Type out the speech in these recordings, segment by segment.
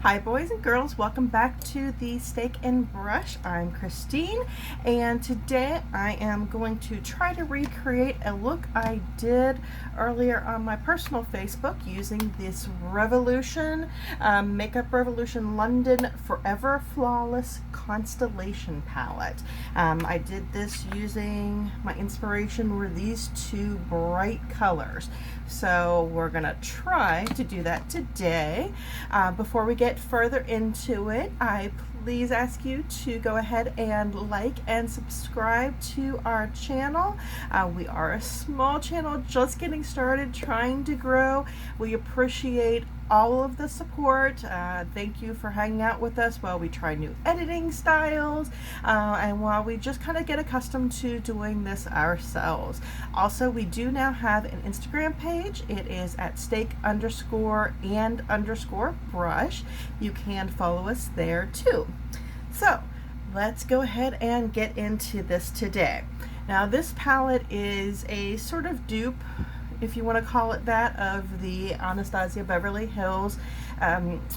Hi boys and girls, welcome back to the Steak and Brush. I'm Christine, and today I am going to try to recreate a look I did earlier on my personal Facebook using this Revolution Makeup Revolution London Forever Flawless Constellation palette. I did this using, my inspiration were these two bright colors. So we're gonna try to do that today. Before we get further into it, I please ask you to go ahead and like and subscribe to our channel. We are a small channel just getting started, trying to grow. We appreciate all of the support. Thank you for hanging out with us while we try new editing styles and while we just kind of get accustomed to doing this ourselves. Also, we do now have an Instagram page. It is at steak_and_brush. You can follow us there too. So let's go ahead and get into this today. Now this palette is a sort of dupe, if you want to call it that, of the Anastasia Beverly Hills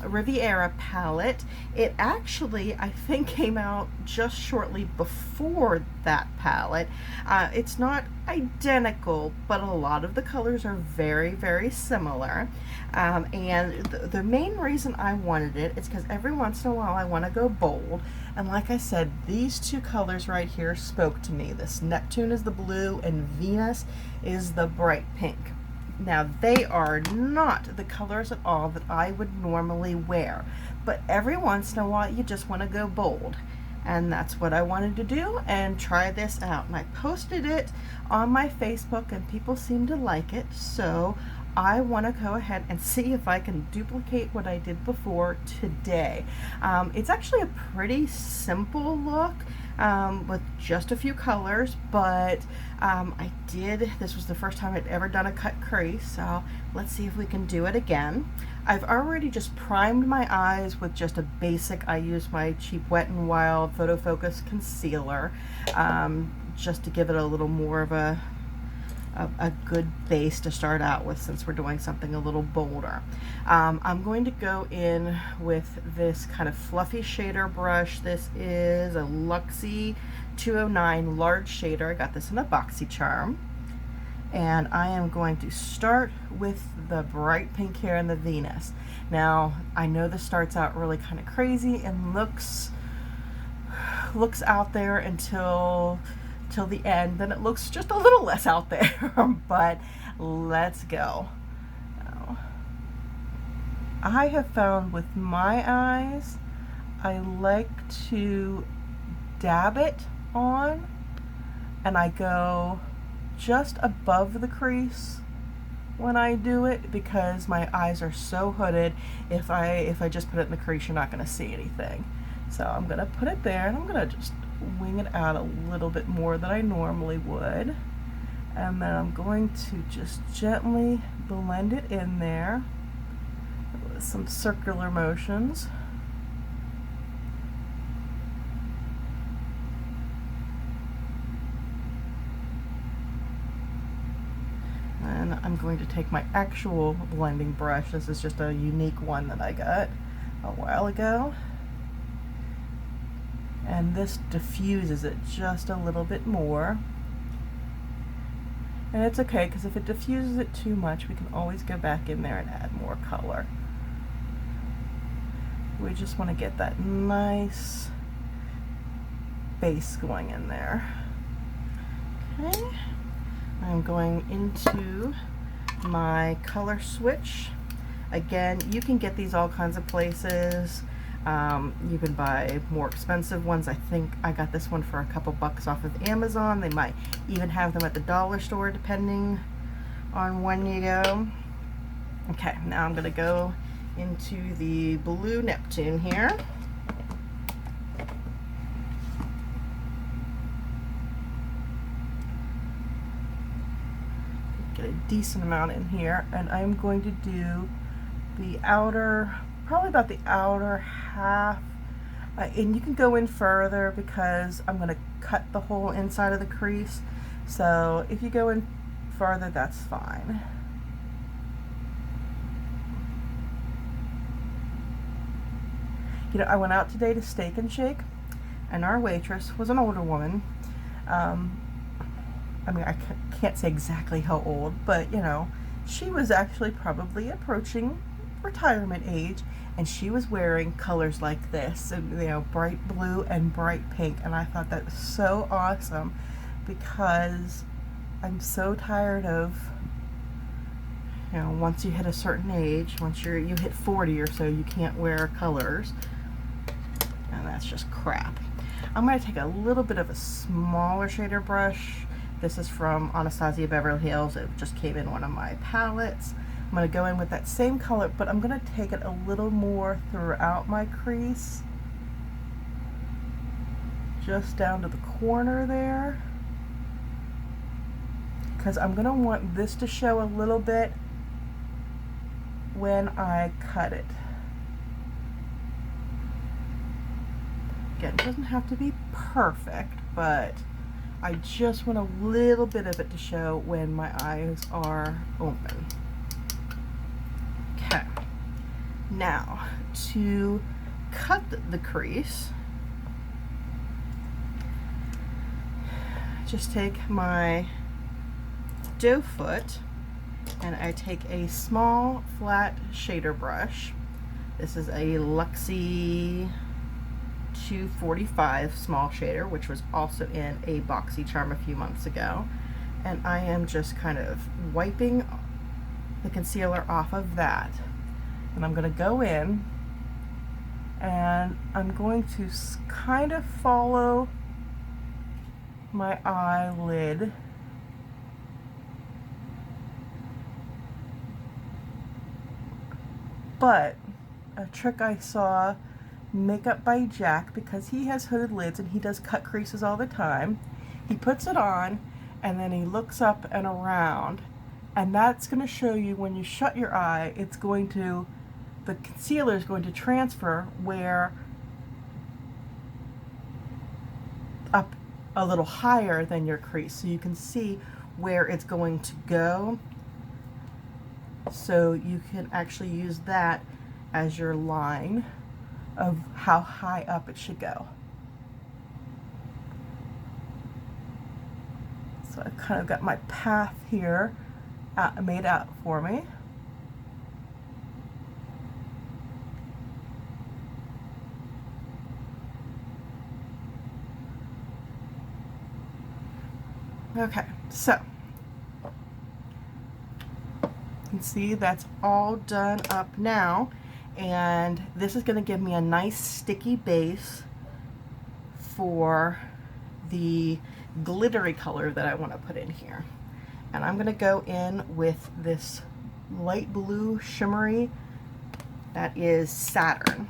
Riviera palette. It actually, I think, came out just shortly before that palette. It's not identical, but a lot of the colors are very, very similar. And the main reason I wanted it is because every once in a while I want to go bold. And like I said, these two colors right here spoke to me. This Neptune is the blue and Venus is the bright pink. Now they are not the colors at all that I would normally wear, but every once in a while you just want to go bold. And that's what I wanted to do and try this out. And I posted it on my Facebook and people seem to like it. So I want to go ahead and see if I can duplicate what I did before today. It's actually a pretty simple look with just a few colors, but this was the first time I'd ever done a cut crease, so let's see if we can do it again. I've already just primed my eyes with just a basic, I use my cheap Wet n Wild Photo Focus concealer just to give it a little more of a good base to start out with, since we're doing something a little bolder. I'm going to go in with this kind of fluffy shader brush. This is a Luxie 209 large shader. I got this in a Boxycharm. And I am going to start with the bright pink here in the Venus. Now, I know this starts out really kind of crazy and looks out there until the end, then it looks just a little less out there. But let's go. Now, I have found with my eyes, I like to dab it on and I go just above the crease when I do it, because my eyes are so hooded. If I just put it in the crease, you're not going to see anything. So I'm going to put it there and I'm going to just wing it out a little bit more than I normally would, and then I'm going to just gently blend it in there with some circular motions. And I'm going to take my actual blending brush. This is just a unique one that I got a while ago. And this diffuses it just a little bit more. And it's okay, because if it diffuses it too much, we can always go back in there and add more color. We just want to get that nice base going in there. Okay. I'm going into my color switch. Again, you can get these all kinds of places. You can buy more expensive ones. I think I got this one for a couple bucks off of Amazon. They might even have them at the dollar store depending on when you go. Okay, now I'm going to go into the blue Neptune here. Get a decent amount in here, and I'm going to do the outer, probably about the outer half, and you can go in further because I'm going to cut the whole inside of the crease, so if you go in further, that's fine. You know, I went out today to Steak and Shake, and our waitress was an older woman. I mean, I can't say exactly how old, but you know, she was actually probably approaching retirement age, and she was wearing colors like this, and you know, bright blue and bright pink, and I thought that was so awesome because I'm so tired of, you know, once you hit a certain age, once you hit 40 or so, you can't wear colors, and that's just crap. I'm going to take a little bit of a smaller shader brush. This is from Anastasia Beverly Hills. It just came in one of my palettes. I'm going to go in with that same color, but I'm going to take it a little more throughout my crease, just down to the corner there, because I'm going to want this to show a little bit when I cut it. Again, it doesn't have to be perfect, but I just want a little bit of it to show when my eyes are open. Okay, now to cut the crease, just take my doe foot and I take a small flat shader brush. This is a Luxie 245 small shader, which was also in a Boxycharm a few months ago, and I am just kind of wiping the concealer off of that, and I'm going to go in and I'm going to kind of follow my eyelid but a trick I saw Makeup by Jack, because he has hooded lids and he does cut creases all the time, he puts it on and then he looks up and around, and that's going to show you when you shut your eye, it's going to, the concealer is going to transfer where up a little higher than your crease, so you can see where it's going to go, so you can actually use that as your line of how high up it should go. So I've kind of got my path here made out for me. Okay, so you can see that's all done up now. And this is going to give me a nice sticky base for the glittery color that I want to put in here. And I'm going to go in with this light blue shimmery, that is Saturn.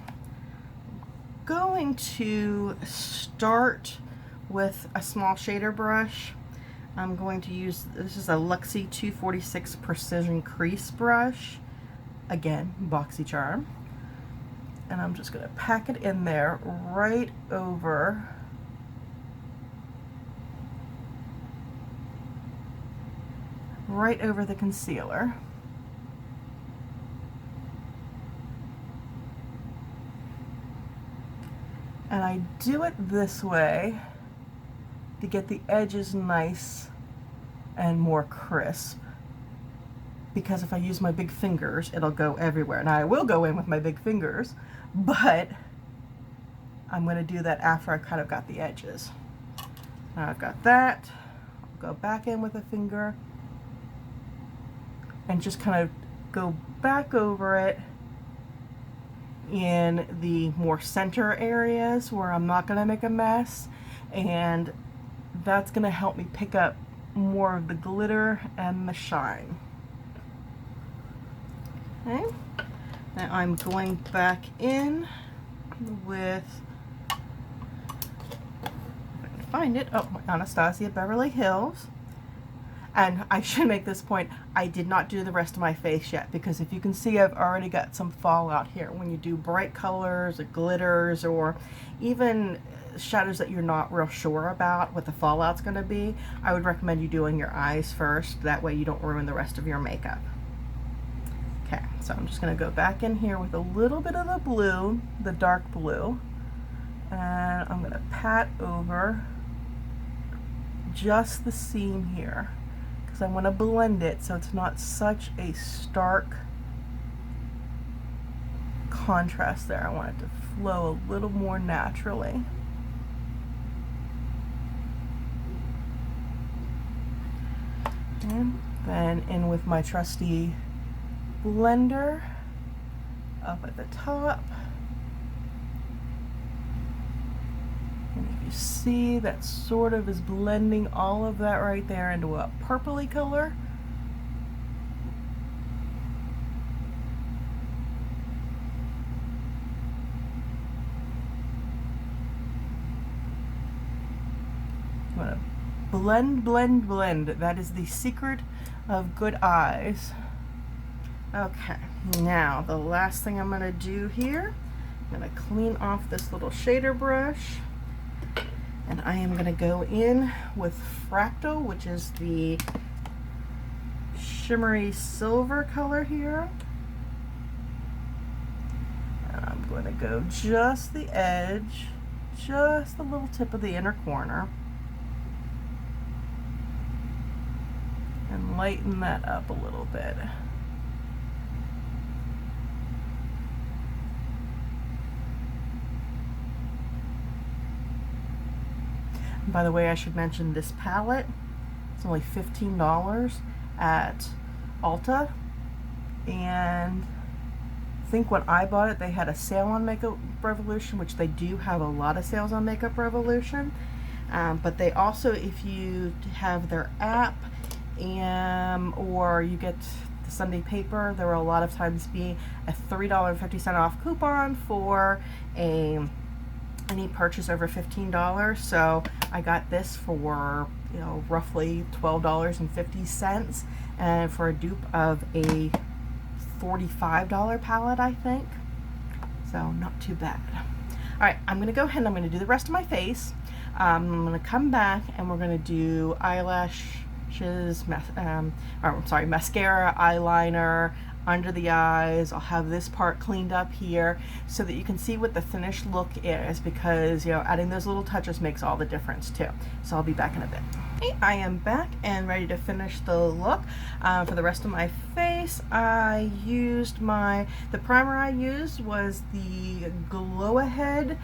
Going to start with a small shader brush. I'm going to use, this is a Luxie 246 Precision Crease brush. Again, Boxycharm, and I'm just going to pack it in there right over the concealer. And I do it this way to get the edges nice and more crisp, because if I use my big fingers, it'll go everywhere. Now I will go in with my big fingers, but I'm going to do that after I kind of got the edges. Now I've got that. I'll go back in with a finger and just kind of go back over it in the more center areas where I'm not going to make a mess, and that's going to help me pick up more of the glitter and the shine. Okay, now I'm going back in with, if I can find it, oh, Anastasia Beverly Hills. And I should make this point, I did not do the rest of my face yet, because if you can see, I've already got some fallout here. When you do bright colors or glitters, or even shadows that you're not real sure about what the fallout's going to be, I would recommend you doing your eyes first. That way you don't ruin the rest of your makeup. Okay, So I'm just going to go back in here with a little bit of the blue, the dark blue, and I'm going to pat over just the seam here because I want to blend it so it's not such a stark contrast there. I want it to flow a little more naturally. And then in with my trusty blender up at the top. And if you see, that sort of is blending all of that right there into a purpley color. I'm gonna blend, blend, blend. That is the secret of good eyes. Okay, now the last thing I'm going to do here, I'm going to clean off this little shader brush, and I am going to go in with Fractal, which is the shimmery silver color here. And I'm going to go just the edge, just the little tip of the inner corner, and lighten that up a little bit. By the way, I should mention this palette. It's only $15 at Ulta, and I think when I bought it, they had a sale on Makeup Revolution, which they do have a lot of sales on Makeup Revolution. But they also, if you have their app or you get the Sunday paper, there will a lot of times be a $3.50 off coupon for any purchase over $15. So I got this for, you know, roughly $12.50, and for a dupe of a $45 palette, I think. So not too bad. All right, I'm gonna go ahead and I'm gonna do the rest of my face. I'm gonna come back and we're gonna do eyelashes, mascara, eyeliner, under the eyes. I'll have this part cleaned up here so that you can see what the finished look is, because, you know, adding those little touches makes all the difference too. So I'll be back in a bit. Okay, I am back and ready to finish the look. For the rest of my face, I used the primer I used was the Glow Ahead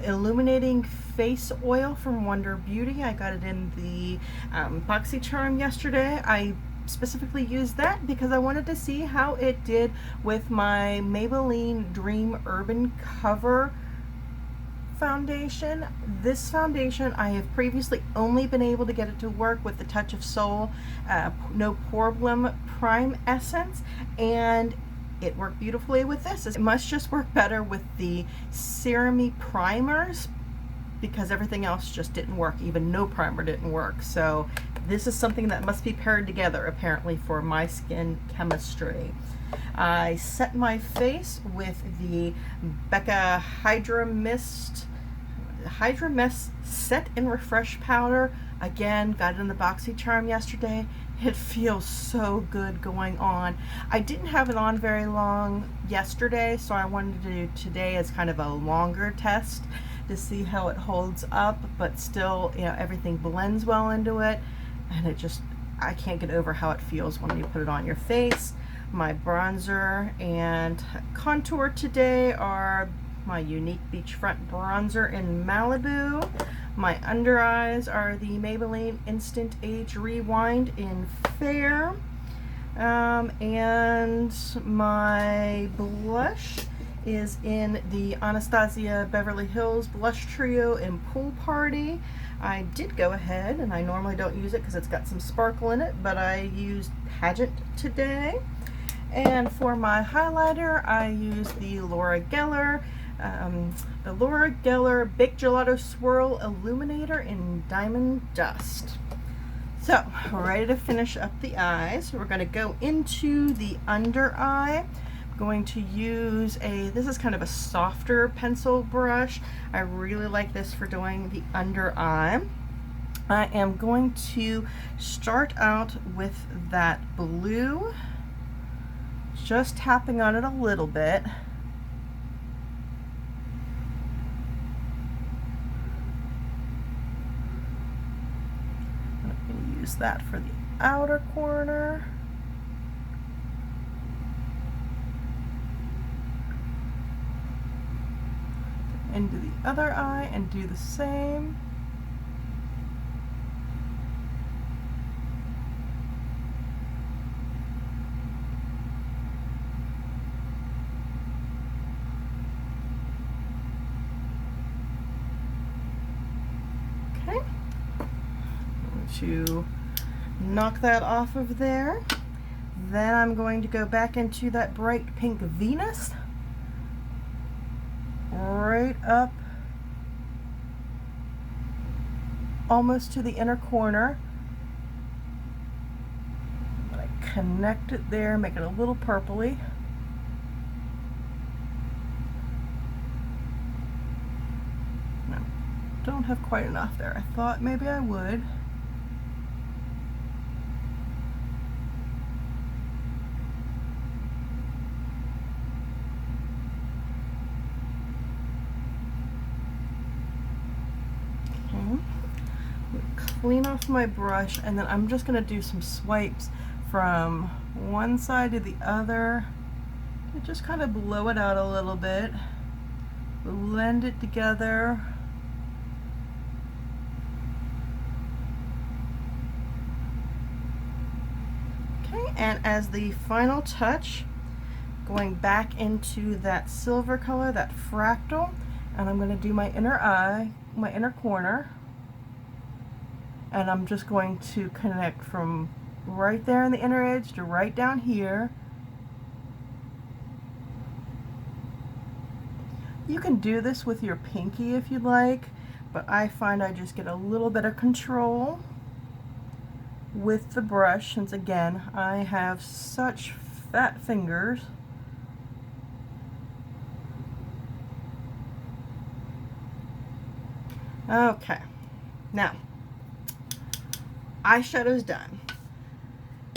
Illuminating Face Oil from Wonder Beauty. I got it in the Boxycharm yesterday. I specifically used that because I wanted to see how it did with my Maybelline Dream Urban Cover foundation. This foundation, I have previously only been able to get it to work with the Touch of Soul No Problem Prime Essence, and it worked beautifully with this. It must just work better with the serum-y primers because everything else just didn't work. Even no primer didn't work. So this is something that must be paired together apparently for my skin chemistry. I set my face with the Becca Hydra-Mist Set and Refresh Powder. Again, got it in the Boxycharm yesterday. It feels so good going on. I didn't have it on very long yesterday, so I wanted to do today as kind of a longer test to see how it holds up, but still, you know, everything blends well into it, and it just, I can't get over how it feels when you put it on your face. My bronzer and contour today are my Unique Beachfront Bronzer in Malibu. My under eyes are the Maybelline Instant Age Rewind in Fair. And my blush is in the Anastasia Beverly Hills Blush Trio in Pool Party. I did go ahead, and I normally don't use it because it's got some sparkle in it, but I used Pageant today. And for my highlighter, I used the Gellar Big Gelato Swirl Illuminator in Diamond Dust. So, we're ready to finish up the eyes. We're going to go into the under eye. I'm going to use this is kind of a softer pencil brush. I really like this for doing the under eye. I am going to start out with that blue, just tapping on it a little bit. I'm going to use that for the outer corner. Into the other eye and do the same. Okay. I'm going to knock that off of there. Then I'm going to go back into that bright pink Venus. Right up almost to the inner corner. I'm going to connect it there, make it a little purpley. No, don't have quite enough there. I thought maybe I would. Clean off my brush, and then I'm just going to do some swipes from one side to the other. And just kind of blow it out a little bit, blend it together. Okay, and as the final touch, going back into that silver color, that fractal, and I'm going to do my inner eye, my inner corner. And I'm just going to connect from right there in the inner edge to right down here. You can do this with your pinky if you'd like, but I find I just get a little bit of control with the brush, since again, I have such fat fingers. Okay, now, eyeshadow's done.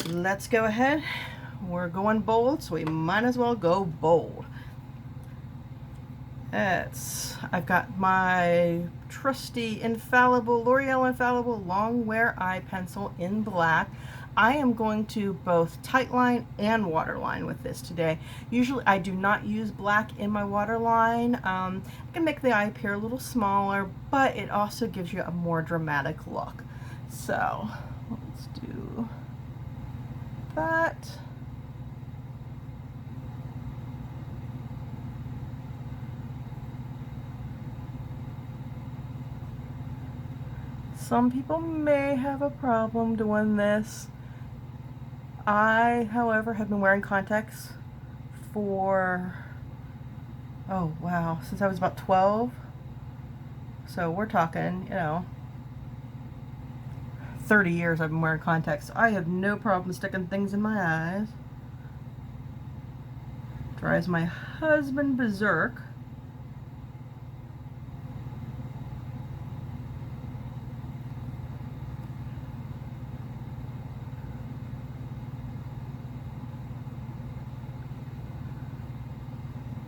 Let's go ahead. We're going bold, so we might as well go bold. I've got my trusty L'Oreal Infallible Longwear eye pencil in black. I am going to both tightline and waterline with this today. Usually I do not use black in my waterline. I can make the eye appear a little smaller, but it also gives you a more dramatic look. So let's do that. Some people may have a problem doing this. I, however, have been wearing contacts for, oh wow, since I was about 12. So we're talking, you know, 30 years I've been wearing contacts. I have no problem sticking things in my eyes. Drives my husband berserk.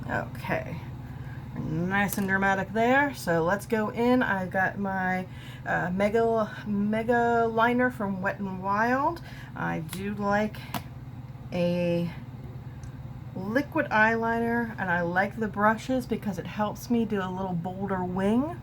Okay, nice and dramatic there. So let's go in. I've got my Megaliner from Wet n Wild. I do like a liquid eyeliner, and I like the brushes because it helps me do a little bolder wing.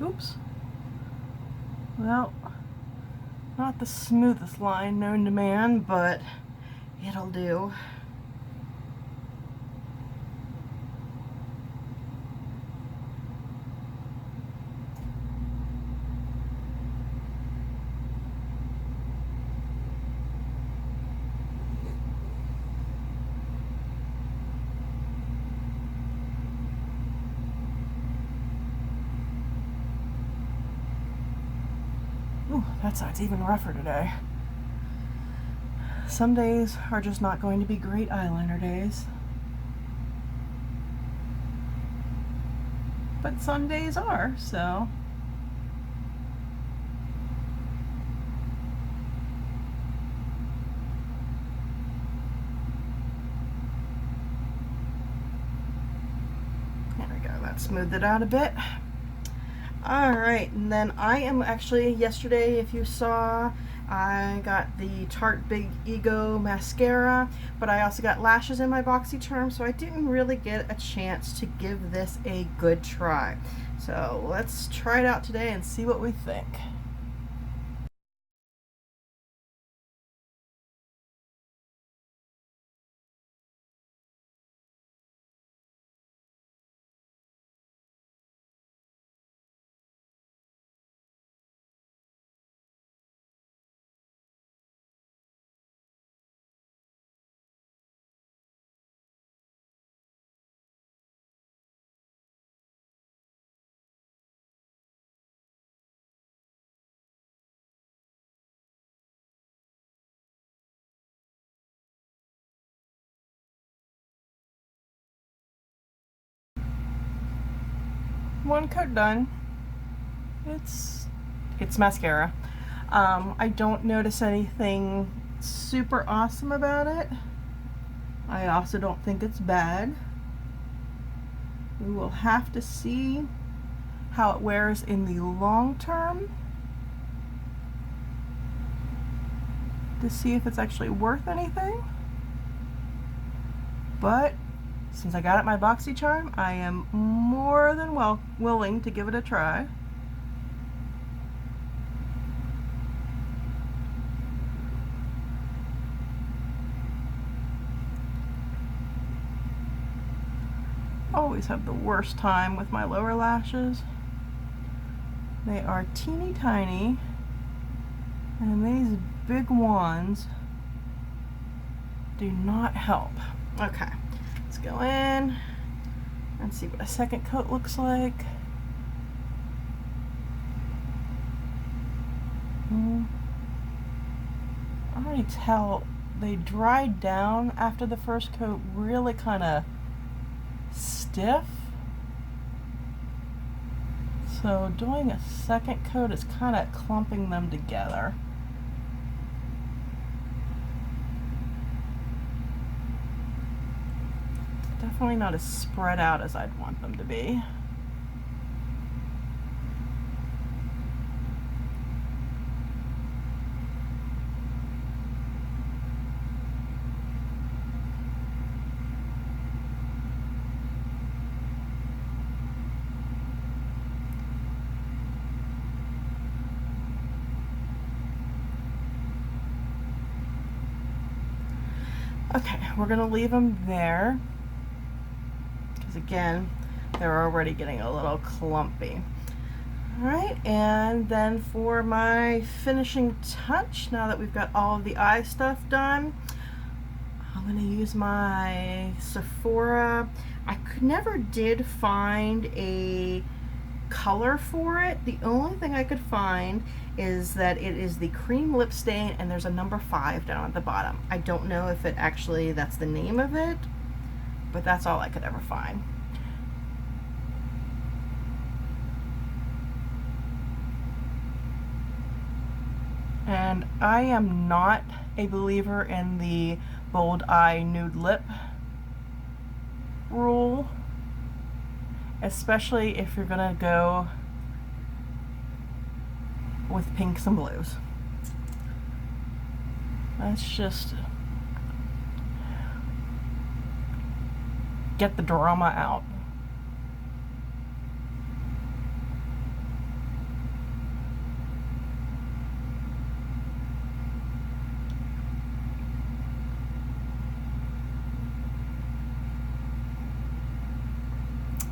Oops. Well, not the smoothest line known to man, but it'll do. Ooh, that side's even rougher today. Some days are just not going to be great eyeliner days. But some days are, so. There we go, that smoothed it out a bit. Alright, and then I am actually, yesterday, if you saw, I got the Tarte Big Ego Mascara, but I also got lashes in my Boxycharm, so I didn't really get a chance to give this a good try. So let's try it out today and see what we think. One coat done. It's mascara. I don't notice anything super awesome about it. I also don't think it's bad. We will have to see how it wears in the long term to see if it's actually worth anything. But since I got it in my Boxycharm, I am more than willing to give it a try. Always have the worst time with my lower lashes. They are teeny tiny, and these big ones do not help. Okay, let's go in and see what a second coat looks like. I can already tell they dried down after the first coat, really kind of stiff. So doing a second coat is kind of clumping them together. Definitely not as spread out as I'd want them to be. Okay, we're gonna leave them there because again, they're already getting a little clumpy. All right, and then for my finishing touch, now that we've got all of the eye stuff done, I'm gonna use my Sephora. I never did find a color for it. The only thing I could find is that it is the cream lip stain and there's a number 5 down at the bottom. I don't know if it actually, that's the name of it, but that's all I could ever find. And I am not a believer in the bold eye nude lip rule, especially if you're gonna go with pinks and blues. Let's just get the drama out.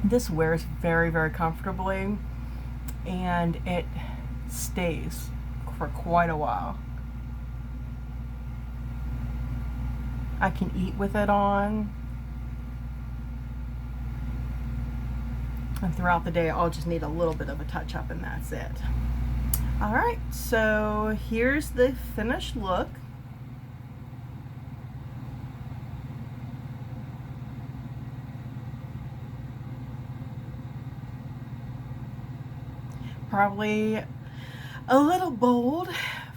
This wears very, very comfortably, and it stays for quite a while. I can eat with it on, and throughout the day I'll just need a little bit of a touch up and that's it. All right, so here's the finished look. Probably a little bold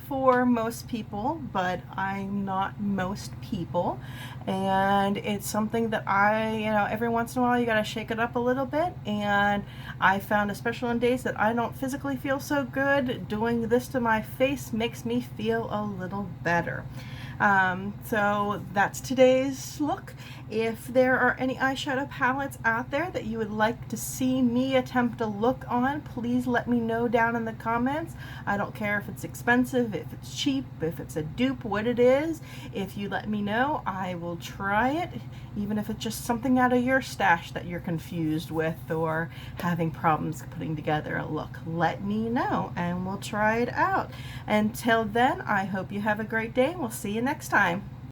for most people, but I'm not most people, and it's something that every once in a while you gotta shake it up a little bit, and I found, especially on days that I don't physically feel so good, doing this to my face makes me feel a little better. So that's today's look. If there are any eyeshadow palettes out there that you would like to see me attempt a look on, please let me know down in the comments. I don't care if it's expensive, if it's cheap, if it's a dupe, what it is. If you let me know, I will try it, even if it's just something out of your stash that you're confused with or having problems putting together a look. Let me know and we'll try it out. Until then, I hope you have a great day and we'll see you next time.